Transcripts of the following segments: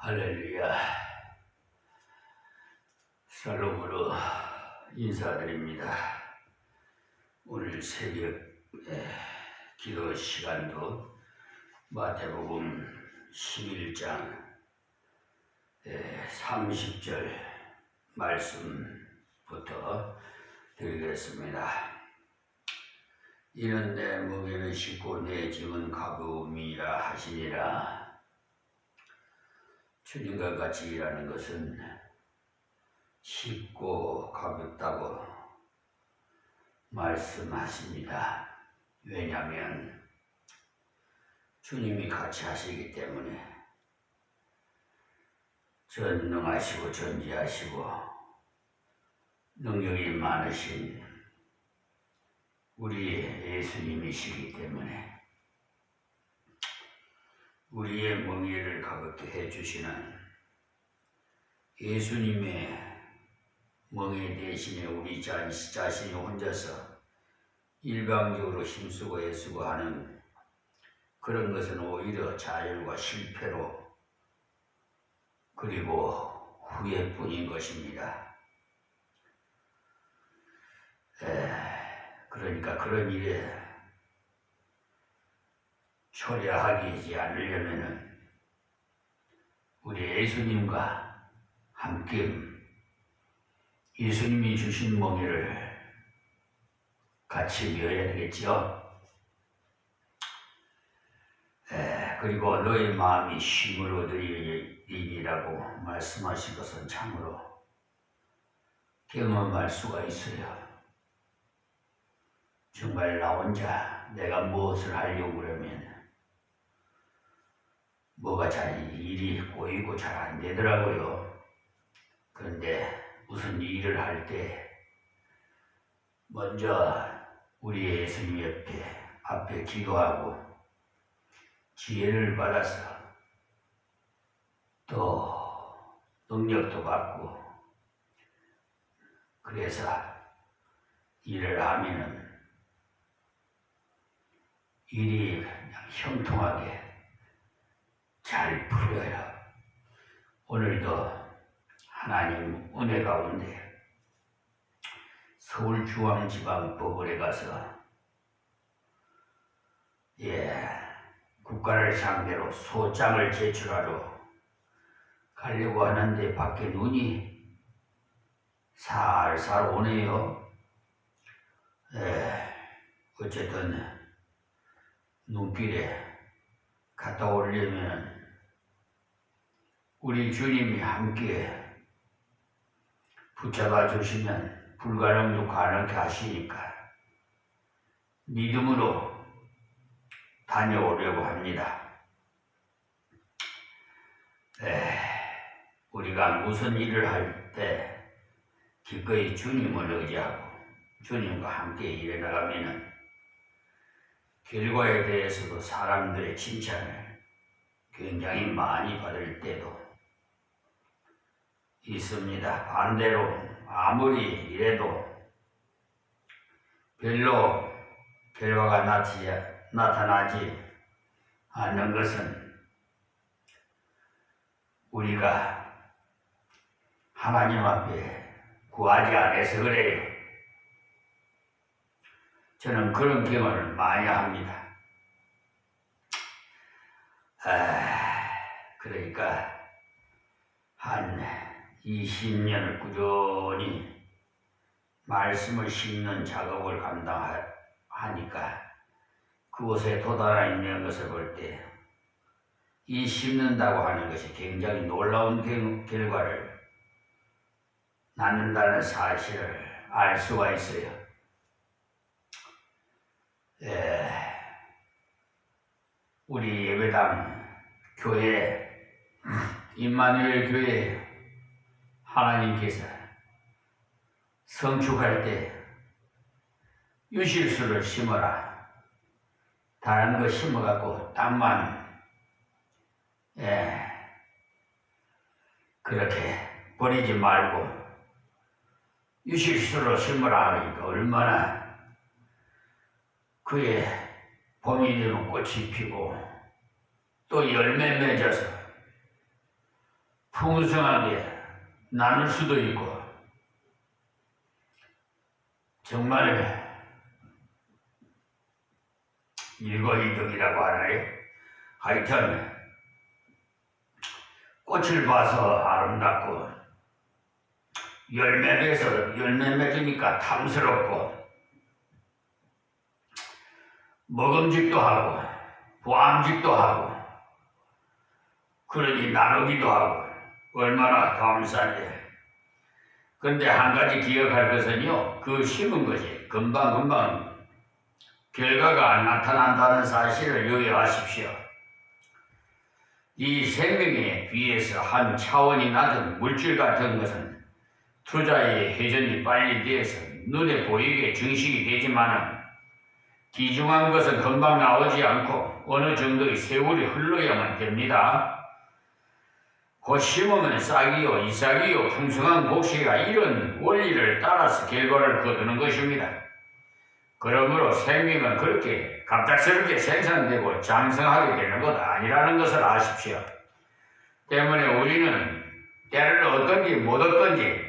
할렐루야. 샬롬으로 인사드립니다. 오늘 새벽 기도 시간도 마태복음 11장 30절 말씀부터 드리겠습니다. 이는 내 무게는 쉽고 내 짐은 가벼움이라 하시니라. 주님과 같이 일하는 것은 쉽고 가볍다고 말씀하십니다. 왜냐하면 주님이 같이 하시기 때문에 전능하시고 전지하시고 능력이 많으신 우리 예수님이시기 때문에 우리의 멍에를 가볍게 해주시는 예수님의 멍에 대신에 우리 자신이 혼자서 일방적으로 힘쓰고 애쓰고 하는 그런 것은 오히려 좌절과 실패로 그리고 후회뿐인 것입니다. 그러니까 그런 일에 초래하지 않으려면은 우리 예수님과 함께 예수님이 주신 멍에를 같이 메어야 되겠죠. 그리고 너의 마음이 쉼을 얻으리라고 말씀하신 것은 참으로 경험할 수가 있어요. 정말 나 혼자 내가 무엇을 하려고 그러면 뭐가 일이 꼬이고 잘 안 되더라고요. 그런데 무슨 일을 할 때 먼저 우리 예수님 앞에 기도하고 지혜를 받아서 또 능력도 받고 그래서 일을 하면은 일이 그냥 형통하게 잘 풀려요. 오늘도 하나님 은혜 가운데 서울중앙지방법원에 가서 국가를 상대로 소장을 제출하러 가려고 하는데 밖에 눈이 살살 오네요. 어쨌든 눈길에 갔다 오려면 우리 주님이 함께 붙잡아 주시면 불가능도 가능하게 하시니까 믿음으로 다녀오려고 합니다. 우리가 무슨 일을 할 때 기꺼이 주님을 의지하고 주님과 함께 일해 나가면은 결과에 대해서도 사람들의 칭찬을 굉장히 많이 받을 때도 있습니다. 반대로 아무리 이래도 별로 결과가 나타나지 않는 것은 우리가 하나님 앞에 구하지 않아서 그래요. 저는 그런 경험을 많이 합니다. 그러니까 한 20년을 꾸준히 말씀을 심는 작업을 감당하니까 그곳에 도달해 있는 것을 볼 때 이 심는다고 하는 것이 굉장히 놀라운 결과를 낳는다는 사실을 알 수가 있어요. 우리 예배당 교회, 임마누엘 교회 하나님께서 성축할 때 유실수를 심어라. 다른 거 심어갖고 땅만 그렇게 버리지 말고 유실수로 심어라 하니까 얼마나 그의 봄이 되면 꽃이 피고 또 열매 맺어서 풍성하게 나눌 수도 있고 정말 일거이득이라고 하나요? 하여튼 꽃을 봐서 아름답고 열매 맺으니까 탐스럽고 먹음직도 하고 보암직도 하고 그러니 나누기도 하고 얼마나 감사해. 그런데 한 가지 기억할 것은요, 그 심은 것이 금방금방 결과가 나타난다는 사실을 유의하십시오. 이 생명에 비해서 한 차원이 낮은 물질 같은 것은 투자의 회전이 빨리 돼서 눈에 보이게 증식이 되지만 귀중한 것은 금방 나오지 않고 어느 정도의 세월이 흘러야만 됩니다. 곧 심으면 싹이요 이삭이요 풍성한 곡식이가 이런 원리를 따라서 결과를 거두는 것입니다. 그러므로 생명은 그렇게 갑작스럽게 생산되고 장성하게 되는 것 아니라는 것을 아십시오. 때문에 우리는 때를 얻든지 못 얻든지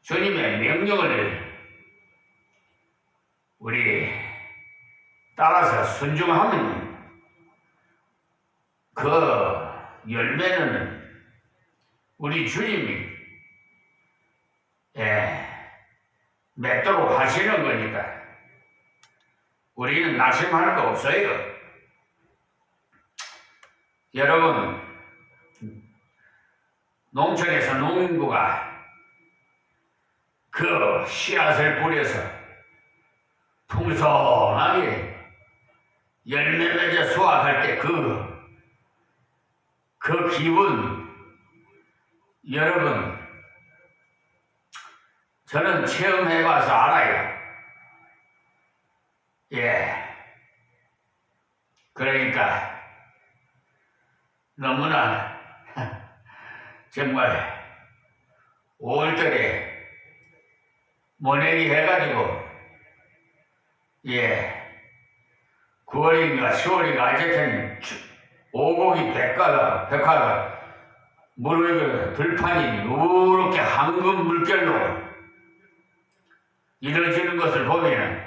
주님의 명령을 우리 따라서 순종하면 그 열매는 우리 주님이 맺도록 하시는 거니까 우리는 낙심할 거 없어요. 여러분, 농촌에서 농부가 그 씨앗을 뿌려서 풍성하게 열매 맺어 수확할 때 그 기분, 여러분, 저는 체험해봐서 알아요. 그러니까 너무나 정말 5월달에 모내기 해가지고 9월인가 10월인가 어쨌든 오곡이 백화가 물을 들판이 누렇게 황금 물결로 이루어지는 것을 보면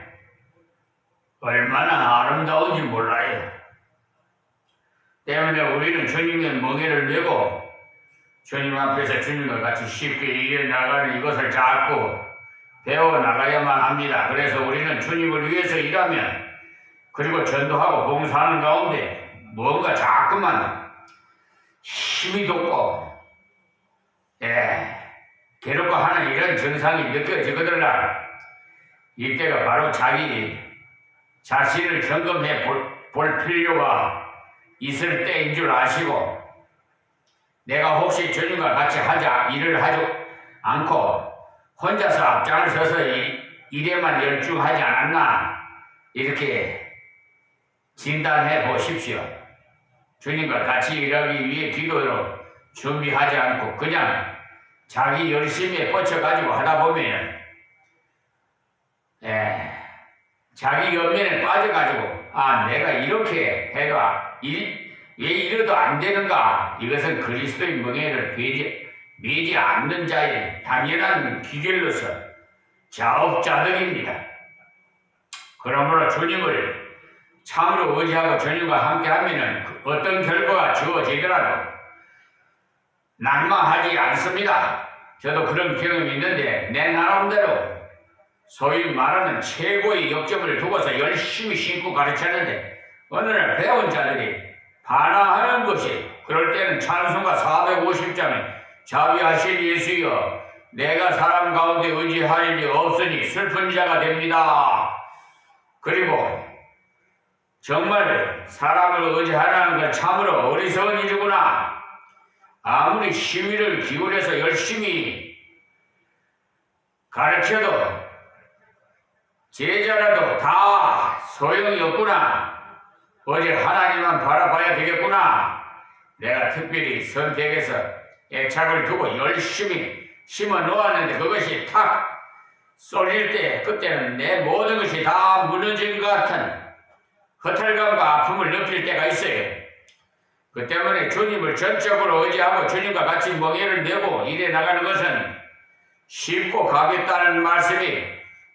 얼마나 아름다운지 몰라요. 때문에 우리는 주님의 멍에를 메고 주님 앞에서 주님과 같이 쉽게 이겨나가는 이것을 자꾸 배워나가야만 합니다. 그래서 우리는 주님을 위해서 일하면 그리고 전도하고 봉사하는 가운데 뭔가 자꾸만 힘이 돋고 괴롭고 하는 이런 증상이 느껴지거든요. 이때가 바로 자기 자신을 점검해 볼 필요가 있을 때인 줄 아시고 내가 혹시 주님과 같이 일을 하지 않고 혼자서 앞장을 서서 일에만 열중하지 않았나 이렇게 진단해 보십시오. 주님과 같이 일하기 위해 기도로 준비하지 않고 그냥 자기 열심에 뻗쳐가지고 하다 보면 자기 연면에 빠져가지고 내가 이렇게 해도 왜 이래도 안 되는가. 이것은 그리스도의 멍에를 매지 않는 자의 당연한 기결로서 자업자득입니다. 그러므로 주님을 참으로 의지하고 주님과 함께하면 어떤 결과가 주어지더라도 난망하지 않습니다. 저도 그런 경험이 있는데 내 나름대로 소위 말하는 최고의 역점을 두고서 열심히 신고 가르쳤는데 어느 날 배운 자들이 반항하는 것이 그럴 때는 찬송가 450장에 자비하신 예수여 내가 사람 가운데 의지할 리 없으니 슬픈 자가 됩니다. 그리고 정말 사람을 의지하는 건 참으로 어리석은 일이구나. 아무리 심의를 기울여서 열심히 가르쳐도 제자라도 다 소용이 없구나. 오직 하나님만 바라봐야 되겠구나. 내가 특별히 선택해서 애착을 두고 열심히 심어 놓았는데 그것이 탁 쏠릴 때 그때는 내 모든 것이 다 무너진 것 같은 허탈감과 아픔을 느낄 때가 있어요. 그 때문에 주님을 전적으로 의지하고 주님과 같이 멍에를 내고 일해 나가는 것은 쉽고 가볍다는 말씀이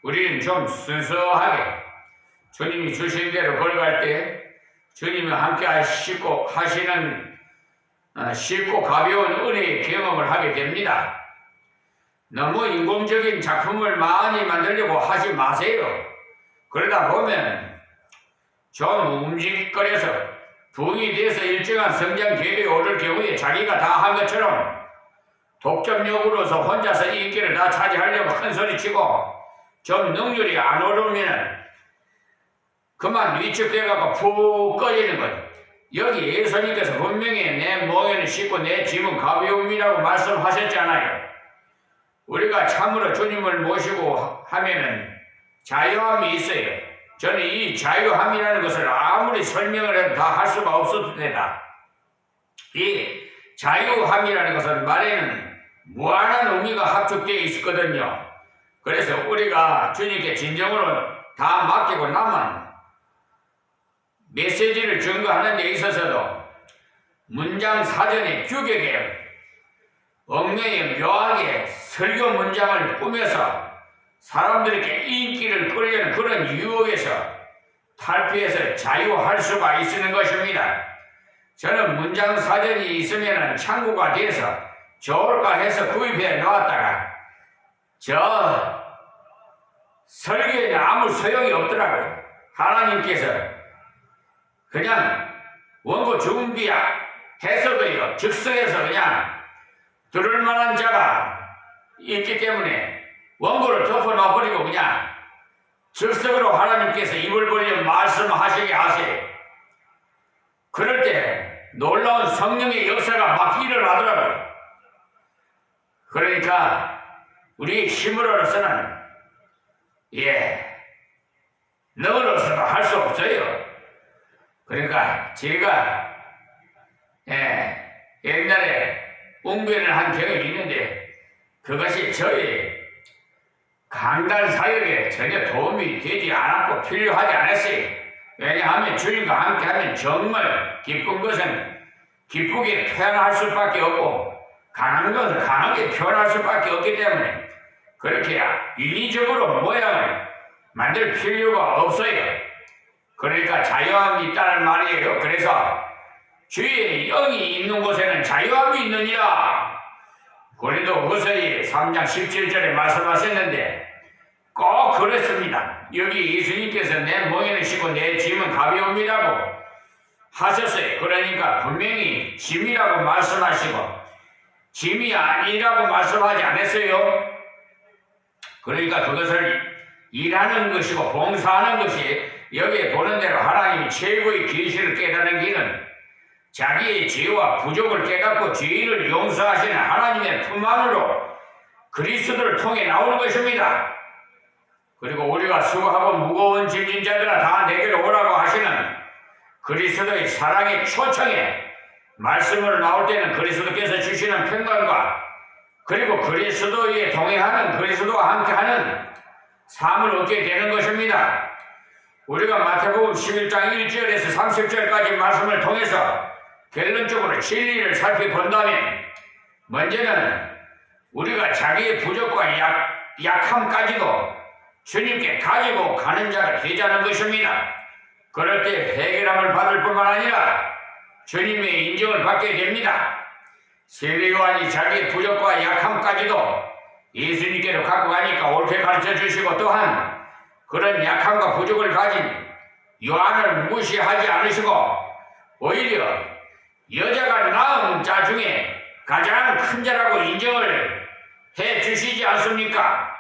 우리는 좀 순수하게 주님이 주신 대로 걸어갈 때 주님이 함께 하시는 쉽고 가벼운 은혜의 경험을 하게 됩니다. 너무 인공적인 작품을 많이 만들려고 하지 마세요. 그러다 보면 좀 움직거려서 부흥이 돼서 일정한 성장 궤도에 오를 경우에 자기가 다 한 것처럼 독점력으로서 혼자서 인기를 다 차지하려고 큰소리치고 좀 능률이 안 오르면 그만 위축돼가고 푹 꺼지는 것. 여기 예수님께서 분명히 내 멍에는 쉽고 내 짐은 가벼움이라고 말씀하셨잖아요. 우리가 참으로 주님을 모시고 하면은 자유함이 있어요. 저는 이 자유함이라는 것을 아무리 설명을 해도 다 할 수가 없습니다. 이 자유함이라는 것은 말에는 무한한 의미가 합축되어 있거든요. 그래서 우리가 주님께 진정으로 다 맡기고 남은 메시지를 증거하는 데 있어서도 문장 사전에 규격에 엉매에 묘하게 설교 문장을 꾸며서 사람들에게 인기를 끌려는 그런 유혹에서 탈피해서 자유할 수가 있는 것입니다. 저는 문장 사전이 있으면 창구가 돼서 좋을까 해서 구입해 놓았다가 저 설교에는 아무 소용이 없더라고요. 하나님께서 그냥 원고 준비해서도요 즉석에서 그냥 들을 만한 자가 있기 때문에 원고를 덮어놔버리고 그냥 즉석으로 하나님께서 입을 벌려 말씀하시게 하세요. 그럴 때 놀라운 성령의 역사가 막 일어나더라고요. 그러니까 우리 힘으로서는 너로서도 할 수 없어요. 그러니까 제가 옛날에 웅변을 한 경험이 있는데 그것이 저희 강단 사역에 전혀 도움이 되지 않았고 필요하지 않았어요. 왜냐하면 주님과 함께하면 정말 기쁜 것은 기쁘게 표현할 수밖에 없고 강한 것은 강하게 표현할 수밖에 없기 때문에 그렇게 인위적으로 모양을 만들 필요가 없어요. 그러니까 자유함이 있다는 말이에요. 그래서 주의 영이 있는 곳에는 자유함이 있느니라. 고린도후서 3장 17절에 말씀하셨는데 꼭 그렇습니다. 여기 예수님께서 내 멍에는 쉽고 내 짐은 가벼움이라고 하셨어요. 그러니까 분명히 짐이라고 말씀하시고 짐이 아니라고 말씀하지 않았어요. 그러니까 그것을 일하는 것이고 봉사하는 것이 여기에 보는 대로 하나님이 최고의 계시를 깨닫는 자기의 죄와 부족을 깨닫고 죄인을 용서하시는 하나님의 품 안으로 그리스도를 통해 나오는 것입니다. 그리고 우리가 수고하고 무거운 짐진 자들아 다 내게로 오라고 하시는 그리스도의 사랑의 초청에 말씀으로 나올 때는 그리스도께서 주시는 평강과 그리고 그리스도에 동행하는 그리스도와 함께하는 삶을 얻게 되는 것입니다. 우리가 마태복음 11장 1절에서 30절까지 말씀을 통해서 결론적으로 진리를 살펴본다면 먼저는 우리가 자기의 부족과 약함까지도 주님께 가지고 가는 자가 되자는 것입니다. 그럴 때 해결함을 받을 뿐만 아니라 주님의 인정을 받게 됩니다. 세례 요한이 자기의 부족과 약함까지도 예수님께로 갖고 가니까 옳게 가르쳐 주시고 또한 그런 약함과 부족을 가진 요한을 무시하지 않으시고 오히려 여자가 낳은 자 중에 가장 큰 자라고 인정을 해 주시지 않습니까?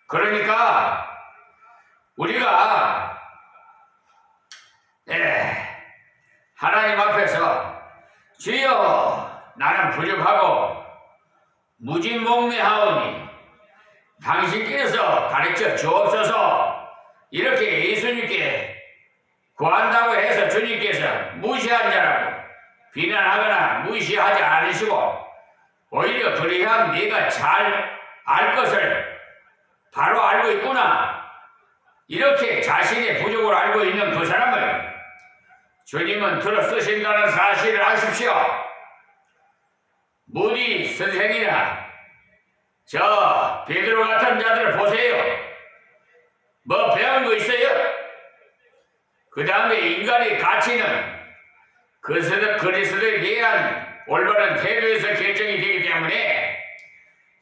그러니까 우리가 하나님 앞에서 주여 나는 부족하고 무진몽매하오니 당신께서 가르쳐 주옵소서 이렇게 예수님께 구한다고 해서 주님께서 무시한 자라고 비난하거나 무시하지 않으시고 오히려 그러한 네가 잘 알 것을 바로 알고 있구나 이렇게 자신의 부족을 알고 있는 그 사람을 주님은 들어 쓰신다는 사실을 아십시오. 무디 선생이나 저 베드로 같은 자들을 보세요. 뭐 배운 거 있어요? 그 다음에 인간의 가치는 그리스도에 대한 올바른 태도에서 결정이 되기 때문에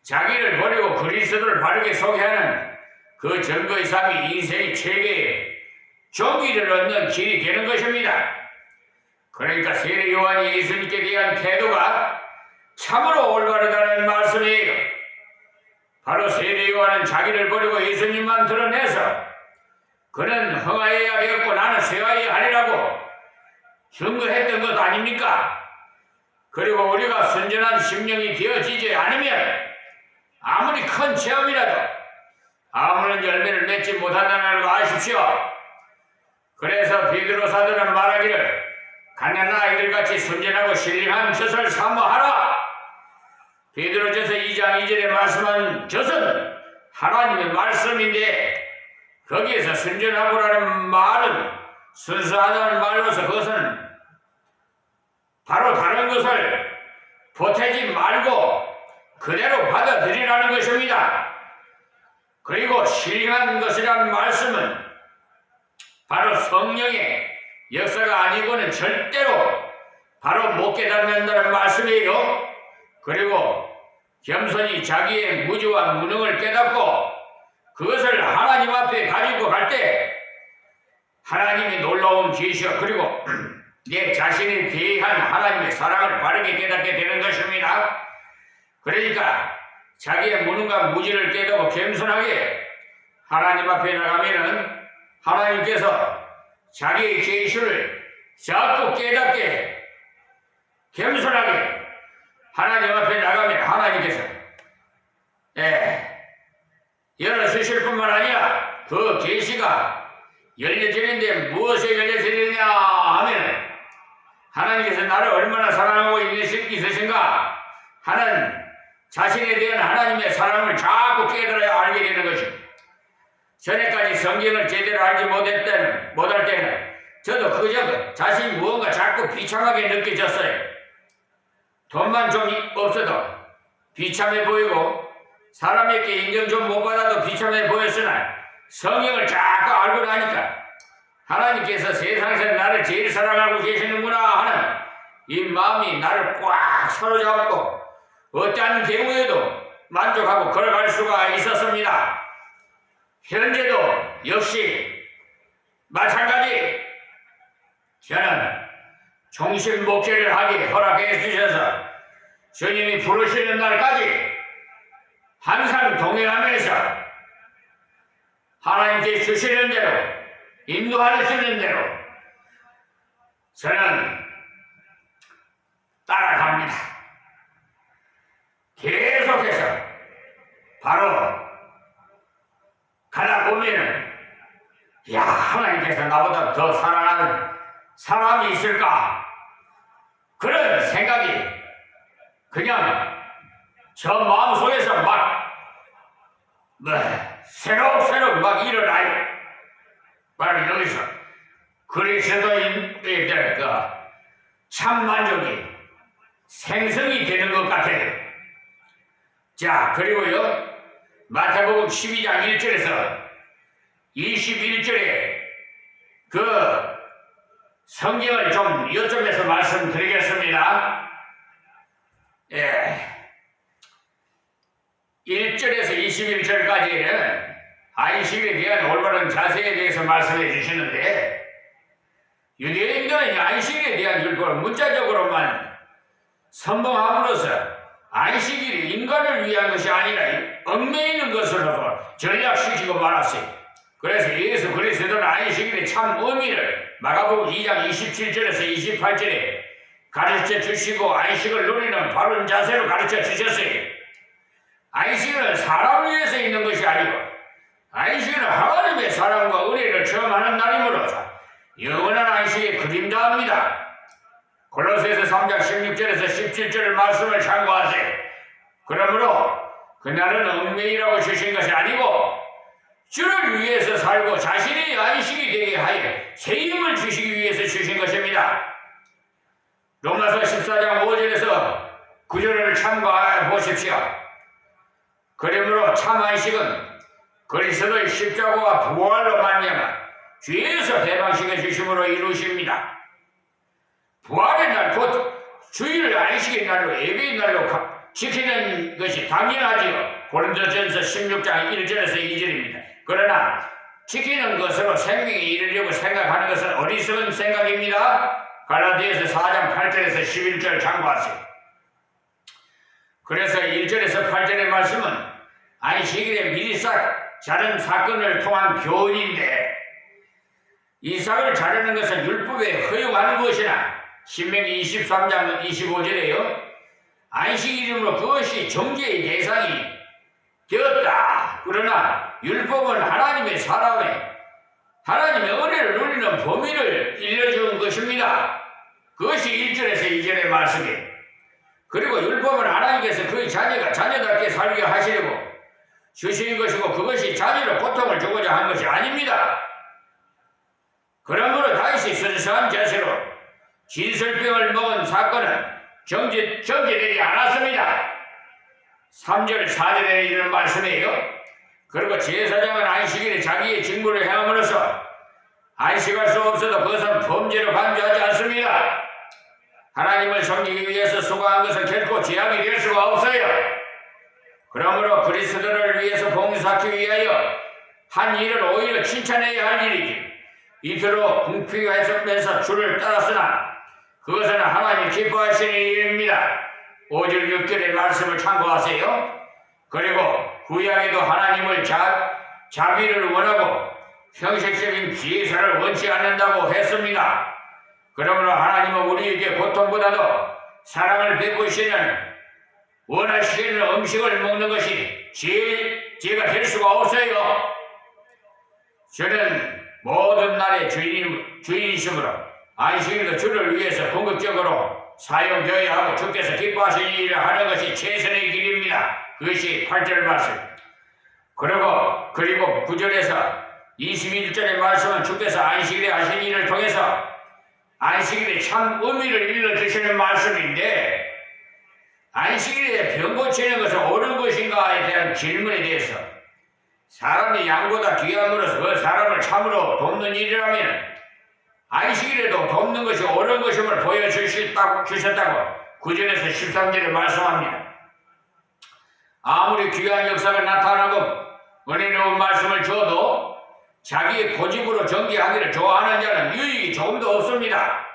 자기를 버리고 그리스도를 바르게 소개하는 그 증거의 삶이 인생의 최대의 종기를 얻는 길이 되는 것입니다. 그러니까 세례 요한이 예수님께 대한 태도가 참으로 올바르다는 말씀이에요. 바로 세례 요한은 자기를 버리고 예수님만 드러내서 그는 흥하여야 되었고 나는 쇠하여야 하리라고 증거했던 것 아닙니까? 그리고 우리가 순전한 심령이 되어지지 않으면 아무리 큰 체험이라도 아무런 열매를 맺지 못한다는 걸 아십시오. 그래서 베드로 사도는 말하기를 가난한 아이들같이 순전하고 신령한 젖을 사모하라. 베드로전서 2장 2절에 말씀한 젖은 하나님의 말씀인데 거기에서 순전하고라는 말은 순수하다는 말로서 그것은 바로 다른 것을 보태지 말고 그대로 받아들이라는 것입니다. 그리고 신령한 것이라는 말씀은 바로 성령의 역사가 아니고는 절대로 바로 못 깨닫는다는 말씀이에요. 그리고 겸손히 자기의 무지와 무능을 깨닫고 그것을 하나님 앞에 가지고 갈 때 하나님의 놀라운 계시와 그리고 내 자신에 대한 하나님의 사랑을 바르게 깨닫게 되는 것입니다. 그러니까 자기의 무능과 무지를 깨닫고 겸손하게 하나님 앞에 나가면은 하나님께서 자기의 계시를 자꾸 깨닫게 겸손하게 하나님 앞에 나가면 하나님께서 열어주실 뿐만 아니라 그 계시가 열려지는데 무엇에 열려지느냐 하면 하나님께서 나를 얼마나 사랑하고 있으신가 하는 자신에 대한 하나님의 사랑을 자꾸 깨달아야 알게 되는 것입니다. 전에까지 성경을 제대로 알지 못할 때는 저도 그저 자신이 무언가 자꾸 비참하게 느껴졌어요. 돈만 좀 없어도 비참해 보이고 사람에게 인정 좀 못 받아도 비참해 보였으나 성경을 자꾸 알고 나니까 하나님께서 세상에서 나를 제일 사랑하고 계시는구나 하는 이 마음이 나를 꽉 사로잡고 어떠한 경우에도 만족하고 걸어갈 수가 있었습니다. 현재도 역시 마찬가지 저는 종신 목회를 하기 허락해 주셔서 주님이 부르시는 날까지 항상 동행하면서 하나님께 주시는 대로 인도하시는 대로 저는 따라갑니다. 계속해서 바로 가다 보면은 야 하나님께서 나보다 더 사랑하는 사람이 있을까 그런 생각이 그냥 저 마음속에서 막 새록새록 막 일어나요. 바로 여기서 그리스도인들의 참 만족이 생성이 되는 것 같아요. 자 그리고요 마태복음 12장 1절에서 21절에 그 성경을 좀 여쭤면서 말씀드리겠습니다. 1절에서 21절까지는 안식일에 대한 올바른 자세에 대해서 말씀해 주시는데 유대인들은 안식일에 대한 율법을 문자적으로만 선봉함으로써 안식일이 인간을 위한 것이 아니라 얽매이는 것으로 전략시키고 말았어요. 그래서 예수 그리스도는 안식일의 참 의미를 마가복음 2장 27절에서 28절에 가르쳐 주시고 안식을 누리는 바른 자세로 가르쳐 주셨어요. 안식일은 사람을 위해서 있는 것이 아니고 안식일은 하나님의 사랑과 은혜를 체험하는 날이므로 영원한 안식의 그림자입니다. 골로새서 3장 16절에서 17절 말씀을 참고하세요. 그러므로 그날은 얽매이라고 주신 것이 아니고 주를 위해서 살고 자신의 안식이 되게 하여 새 힘을 주시기 위해서 주신 것입니다. 로마서 14장 5절에서 9절을 참고해 보십시오. 그러므로 참 안식은 그리스도의 십자가와 부활로 말미암아 죄에서 해방시켜 주심으로 이루십니다. 부활의 날 곧 주일 안식의 날로 예배의 날로 지키는 것이 당연하지요. 고린도전서 16장 1절에서 2절입니다. 그러나 지키는 것으로 생명에 이르려고 생각하는 것은 어리석은 생각입니다. 갈라디아서 4장 8절에서 11절 참고하세요. 그래서 1절에서 8절의 말씀은 안식일에 미리 자른 사건을 통한 교훈인데, 이삭을 자르는 것은 율법에 허용하는 것이나 신명기 23장 25절에요 안식일이므로 그것이 정죄의 대상이 되었다. 그러나 율법은 하나님의 하나님의 은혜를 누리는 범위를 일러준 것입니다. 그것이 1절에서 2절의 말씀이에요. 그리고 율법은 하나님께서 그의 자녀가 자녀답게 살게 하시려고 주신 것이고, 그것이 자녀로 고통을 주고자 한 것이 아닙니다. 그러므로 다윗이 순수한 자세로 진설병을 먹은 사건은 정죄되지 않았습니다. 3절 4절에 이런 말씀이에요. 그리고 제사장은 안식일에 자기의 직무를 행함으로써 안식할 수 없어도 그것은 범죄로 간주하지 않습니다. 하나님을 섬기기 위해서 수고한 것은 결코 죄악이 될 수가 없어요. 그러므로 그리스도를 위해서 봉사하기 위하여 한 일을 오히려 칭찬해야 할 일이지, 이토록 궁핍해서면서 주를 따랐으나 그것은 하나님이 기뻐하시는 일입니다. 5절 6절의 말씀을 참고하세요. 그리고 구약에도 하나님을 자비를 원하고 형식적인 제사를 원치 않는다고 했습니다. 그러므로 하나님은 우리에게 고통보다도 사랑을 베푸시는 원하시는 음식을 먹는 것이 죄가 될 수가 없어요. 저는 모든 날의 주인이시므로 안식일도 주를 위해서 궁극적으로 사용되어야 하고 주께서 기뻐하시는 일을 하는 것이 최선의 길입니다. 그것이 8절 말씀. 그리고 9절에서 21절의 말씀은 주께서 안식일에 하신 일을 통해서 안식일의 참 의미를 일러주시는 말씀인데, 안식일에 병 고치는 것은 옳은 것인가에 대한 질문에 대해서 사람이 양보다 귀함으로써 그 사람을 참으로 돕는 일이라면 안식일에도 돕는 것이 옳은 것임을 보여주셨다고 9절에서 13절에 말씀합니다. 아무리 귀한 역사가 나타나고 은혜로운 말씀을 주어도 자기의 고집으로 전개하기를 좋아하는 자는 유익이 조금도 없습니다.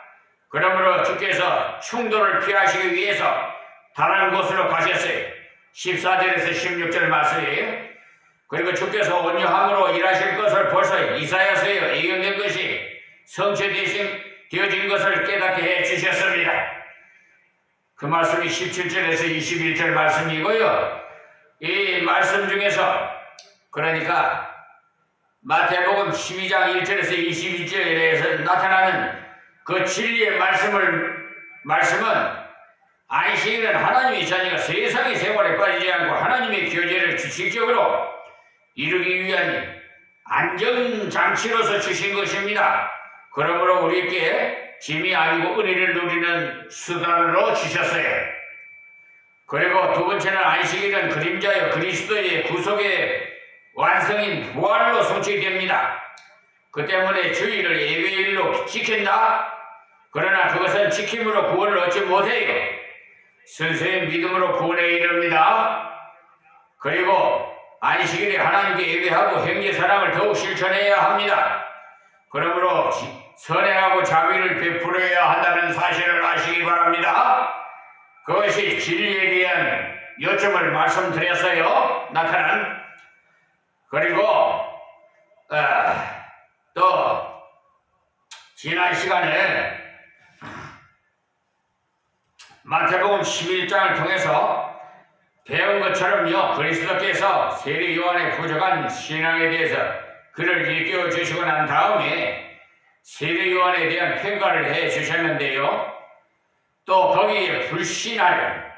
그러므로 주께서 충돌을 피하시기 위해서 다른 곳으로 가셨어요. 14절에서 16절 말씀이에요. 그리고 주께서 온유함으로 일하실 것을 벌써 이사야서에 예언된 것이 성취되어진 것을 깨닫게 해주셨습니다. 그 말씀이 17절에서 21절 말씀이고요. 이 말씀 중에서 그러니까 마태복음 12장 1절에서 22절에서 나타나는 그 진리의 말씀은 안식일은 하나님의 자녀가 세상의 생활에 빠지지 않고 하나님의 교제를 규칙적으로 이루기 위한 안전장치로서 주신 것입니다. 그러므로 우리에게 짐이 아니고 은혜를 누리는 수단으로 주셨어요. 그리고 두 번째는 안식일은 그림자여 그리스도의 구속의 완성인 부활로 성취됩니다. 그 때문에 주일을 예배일로 지킨다. 그러나 그것은 지킴으로 구원을 얻지 못해요. 순수의 믿음으로 구원에 이릅니다. 그리고 안식일에 하나님께 예배하고 형제사랑을 더욱 실천해야 합니다. 그러므로 선행하고 자비를 베풀어야 한다는 사실을 아시기 바랍니다. 그것이 진리에 대한 요점을 말씀드렸어요. 나타난. 그리고 또 지난 시간에 마태복음 11장을 통해서 배운 것처럼요, 그리스도께서 세례 요한의 부족한 신앙에 대해서 그를 일깨워 주시고 난 다음에 세례 요한에 대한 평가를 해 주셨는데요, 또 거기에 불신할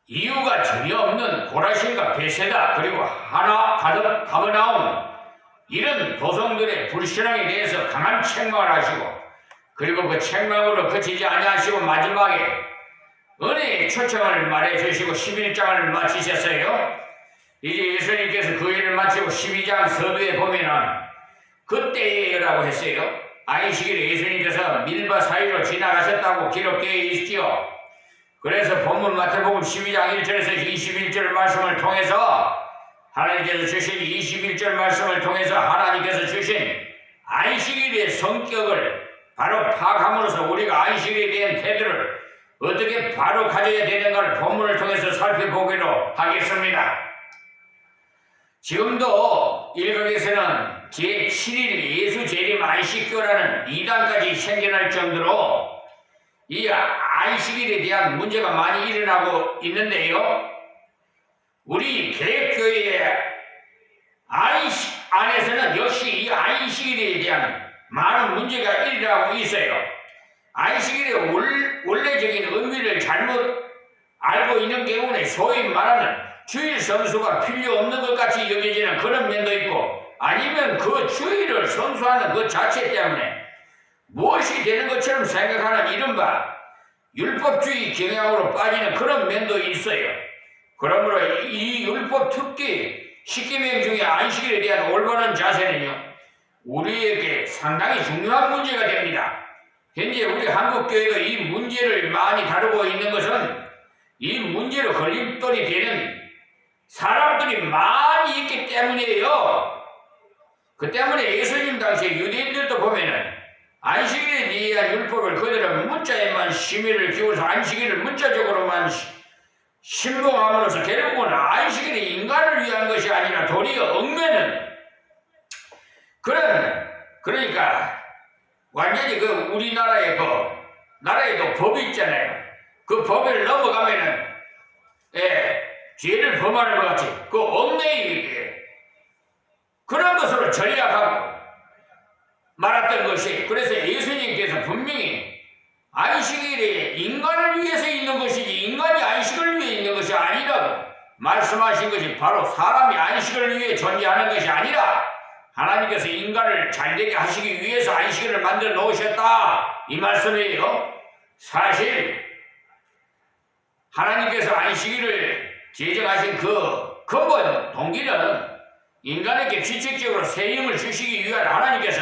이유가 전혀 없는 고라신과 베세다 그리고 하나 가득 가버나움 이런 도성들의 불신앙에 대해서 강한 책망을 하시고 그리고 그 책망으로 그치지 아니하시고 마지막에 은혜의 초청을 말해주시고 11장을 마치셨어요. 이제 예수님께서 그 일을 마치고 12장 서두에 보면은 그때라고 했어요. 안식일에 예수님께서 밀바 사이로 지나가셨다고 기록되어 있지요. 그래서 본문 마태복음 12장 1절에서 21절 말씀을 통해서 하나님께서 주신 21절 말씀을 통해서 하나님께서 주신 안식일의 성격을 바로 파악함으로써 우리가 안식일에 대한 태도를 어떻게 바로 가져야 되는가를 본문을 통해서 살펴보기로 하겠습니다. 지금도 일각에서는 제7일 예수 재림 안식교라는 이단까지 생겨날 정도로 이 안식일에 대한 문제가 많이 일어나고 있는데요. 우리 개혁교회의 안에서는 역시 이 안식일에 대한 많은 문제가 일어나고 있어요. 안식일의 원래적인 의미를 잘못 알고 있는 경우에 소위 말하는 주일 선수가 필요 없는 것 같이 여겨지는 그런 면도 있고 아니면 그 주일을 선수하는 그 자체 때문에 무엇이 되는 것처럼 생각하는 이른바 율법주의 경향으로 빠지는 그런 면도 있어요. 그러므로 이 율법 특기 10계명 중에 안식일에 대한 올바른 자세는요 우리에게 상당히 중요한 문제가 됩니다. 현재 우리 한국교회가 이 문제를 많이 다루고 있는 것은 이 문제로 걸림돌이 되는 사람들이 많이 있기 때문이에요. 그 때문에 예수님 당시에 유대인들도 보면은 안식일에 대한 율법을 그들은 문자에만 심의를 기울여서 안식일을 문자적으로만 신봉함으로써 결국은 안식일이 인간을 위한 것이 아니라 도리어 얽매는 그러니까 완전히 그 우리나라의 나라에도 법이 있잖아요. 그 법을 넘어가면은 죄를 범하는 것 같이 그 얽매이게 그런 것으로 전략하고 말았던 것이 그래서 예수님께서 분명히 안식일이 인간을 위해서 있는 것이지 인간이 안식을 위해 있는 것이 아니라고 말씀하신 것이 바로 사람이 안식을 위해 존재하는 것이 아니라 하나님께서 인간을 잘되게 하시기 위해서 안식일을 만들어 놓으셨다 이 말씀이에요. 사실 하나님께서 안식일을 제정하신 그 근본 동기는 인간에게 규칙적으로 세임을 주시기 위한 하나님께서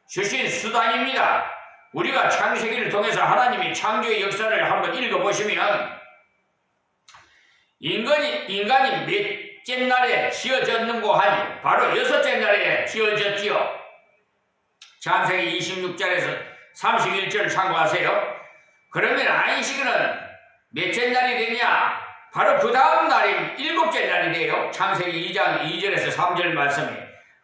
주신 수단입니다. 우리가 창세기를 통해서 하나님이 창조의 역사를 한번 읽어보시면 인간이 몇째 날에 지어졌는고 하니 바로 6째 날에 지어졌지요. 창세기 26절에서 31절을 참고하세요. 그러면 안식일은 몇째 날이 되냐? 바로 그 다음 날인 7째 날이 돼요. 창세기 2장 2절에서 3절 말씀이.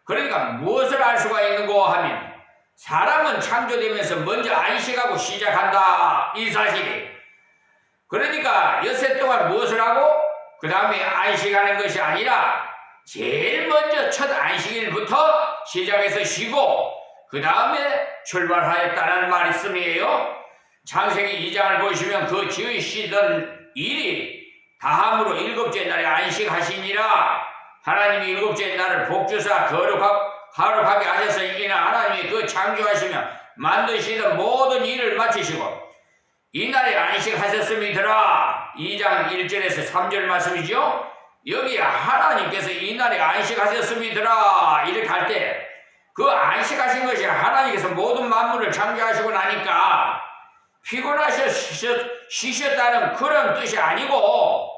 그러니까 무엇을 알 수가 있는고 하면 사람은 창조되면서 먼저 안식하고 시작한다 이 사실이. 그러니까 6해 동안 무엇을 하고 그 다음에 안식하는 것이 아니라 제일 먼저 첫 안식일부터 시작해서 쉬고 그 다음에 출발하였다는 말씀이에요. 창세기 2장을 보시면 그 지으시던 일이 다함으로 7째 날에 안식하시니라. 하나님이 7째 날을 복주사 거룩하게 하셔서 이나 하나님이 그 창조하시며 만드시던 모든 일을 마치시고 이날에 안식하셨음이더라. 2장 1절에서 3절 말씀이죠. 여기에 하나님께서 이날에 안식하셨음이더라 이렇게 할 때 그 안식하신 것이 하나님께서 모든 만물을 창조하시고 나니까 피곤하셔 쉬셨다는 그런 뜻이 아니고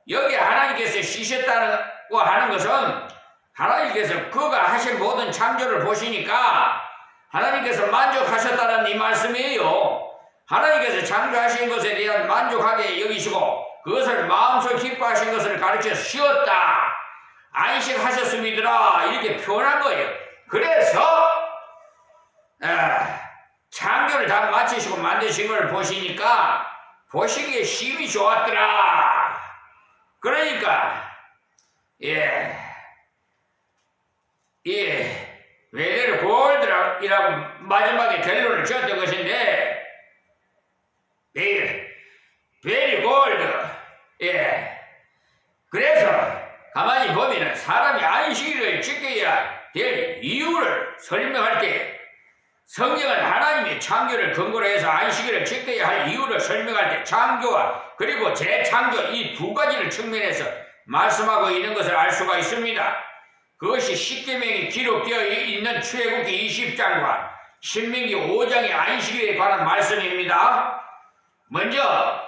여기 하나님께서 쉬셨다고 하는 것은 하나님께서 그가 하신 모든 창조를 보시니까 하나님께서 만족하셨다는 이 말씀이에요. 하나님께서 창조하신 것에 대한 만족하게 여기시고 그것을 마음속 기뻐하신 것을 가르쳐 쉬었다. 안식하셨음이더라 이렇게 표현한 거예요. 그래서 창조를 다 마치시고 만드신 걸 보시니까 보시기에 심히 좋았더라. 그러니까 외래를 골드라고 마지막에 결론을 지었던 것인데 very gold 설명할 때 창조와 그리고 재창조 이 두 가지를 측면에서 말씀하고 있는 것을 알 수가 있습니다. 그것이 십계명이 기록되어 있는 출애굽기 20장과 신명기 5장의 안식일에 관한 말씀입니다. 먼저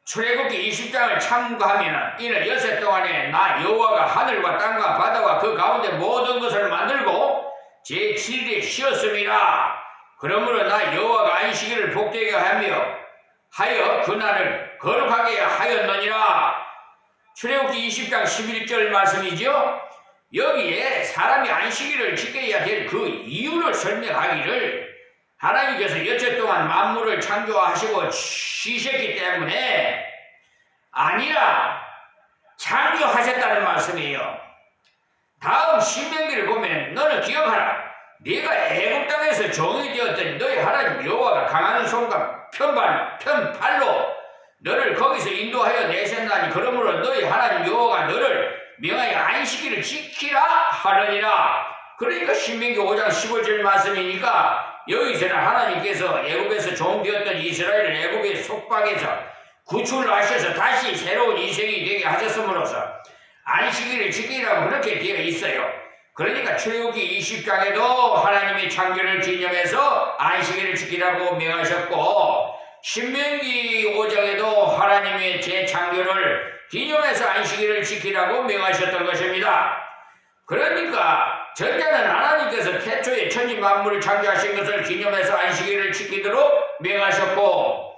출애굽기 20장을 참고하면 이는 여섯 동안에 나 여호와가 하늘과 땅과 바다와 그 가운데 모든 것을 만들고 제7일에 쉬었습니다. 그러므로 나 여호와가 안식일을 복되게 하여 그날을 거룩하게 하였느니라. 출애굽기 20장 11절 말씀이죠. 여기에 사람이 안식일을 지켜야 될 그 이유를 설명하기를 하나님께서 여섯 동안 만물을 창조하시고 쉬셨기 때문에 아니라 창조하셨다는 말씀이에요. 다음 신명기를 보면 너는 기억하라. 네가 애굽 땅에서 종이 되었더니 너희 하나님 여호와가 강한 손과 편팔로 너를 거기서 인도하여 내셨나니 그러므로 너희 하나님 여호와가 너를 명하여 안식일을 지키라 하느니라. 그러니까 신명기 5장 15절 말씀이니까 여기서는 하나님께서 애굽에서 종 되었던 이스라엘을 애굽의 속박에서 구출을 하셔서 다시 새로운 인생이 되게 하셨음으로써 안식일을 지키라고 그렇게 되어 있어요. 그러니까 출애굽기 20장에도 하나님의 창조를 기념해서 안식일을 지키라고 명하셨고 신명기 5장에도 하나님의 재창조를 기념해서 안식일을 지키라고 명하셨던 것입니다. 그러니까 전자는 하나님께서 태초에 천지 만물을 창조하신 것을 기념해서 안식일을 지키도록 명하셨고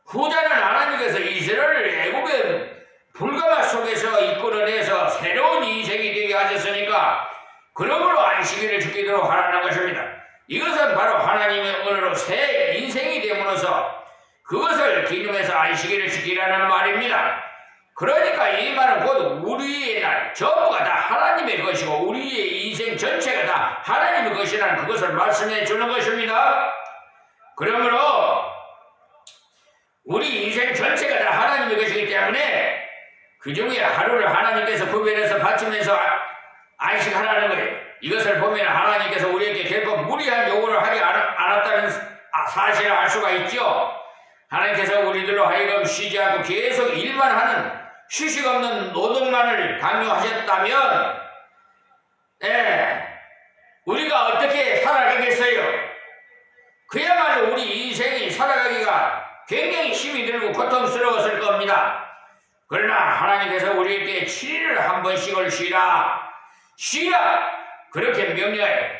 후자는 하나님께서 이스라엘을 애굽의 불가마 속에서 이끌어내서 새로운 인생이 되게 하셨으니까 그러므로 안식일을 지키도록 하라는 것입니다. 이것은 바로 하나님의 은혜로 새 인생이 됨으로써 그것을 기념해서 안식일을 지키라는 말입니다. 그러니까 이 말은 곧 우리의 날 전부가 다 하나님의 것이고 우리의 인생 전체가 다 하나님의 것이라는 그것을 말씀해 주는 것입니다. 그러므로 우리 인생 전체가 다 하나님의 것이기 때문에 그 중에 하루를 하나님께서 구별해서 바치면서 안식하라는 거예요. 이것을 보면 하나님께서 우리에게 결코 무리한 요구를 하지 않았다는 사실을 알 수가 있죠. 하나님께서 우리들로 하여금 쉬지 않고 계속 일만 하는 휴식 없는 노동만을 강요하셨다면 우리가 어떻게 살아가겠어요? 그야말로 우리 인생이 살아가기가 굉장히 힘이 들고 고통스러웠을 겁니다. 그러나 하나님께서 우리에게 7일을 한 번씩을 쉬라 그렇게 명령해요.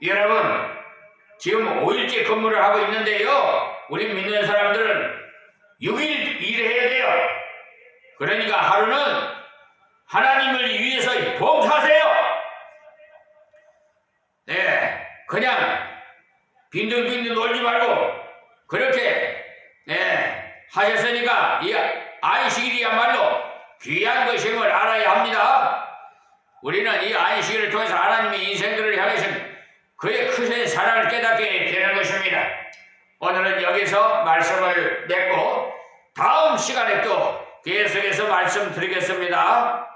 여러분 지금 5일째 근무를 하고 있는데요, 우리 믿는 사람들은 6일 일해야 돼요. 그러니까 하루는 하나님을 위해서 봉사하세요. 그냥 빈둥빈둥 놀지 말고 그렇게 하셨으니까 이 안식일이야말로 귀한 것임을 알아야 합니다. 우리는 이 안식일을 통해서 하나님의 인생들을 향해서 그의 크신 사랑을 깨닫게 되는 것입니다. 오늘은 여기서 말씀을 맺고 다음 시간에 또 계속해서 말씀드리겠습니다.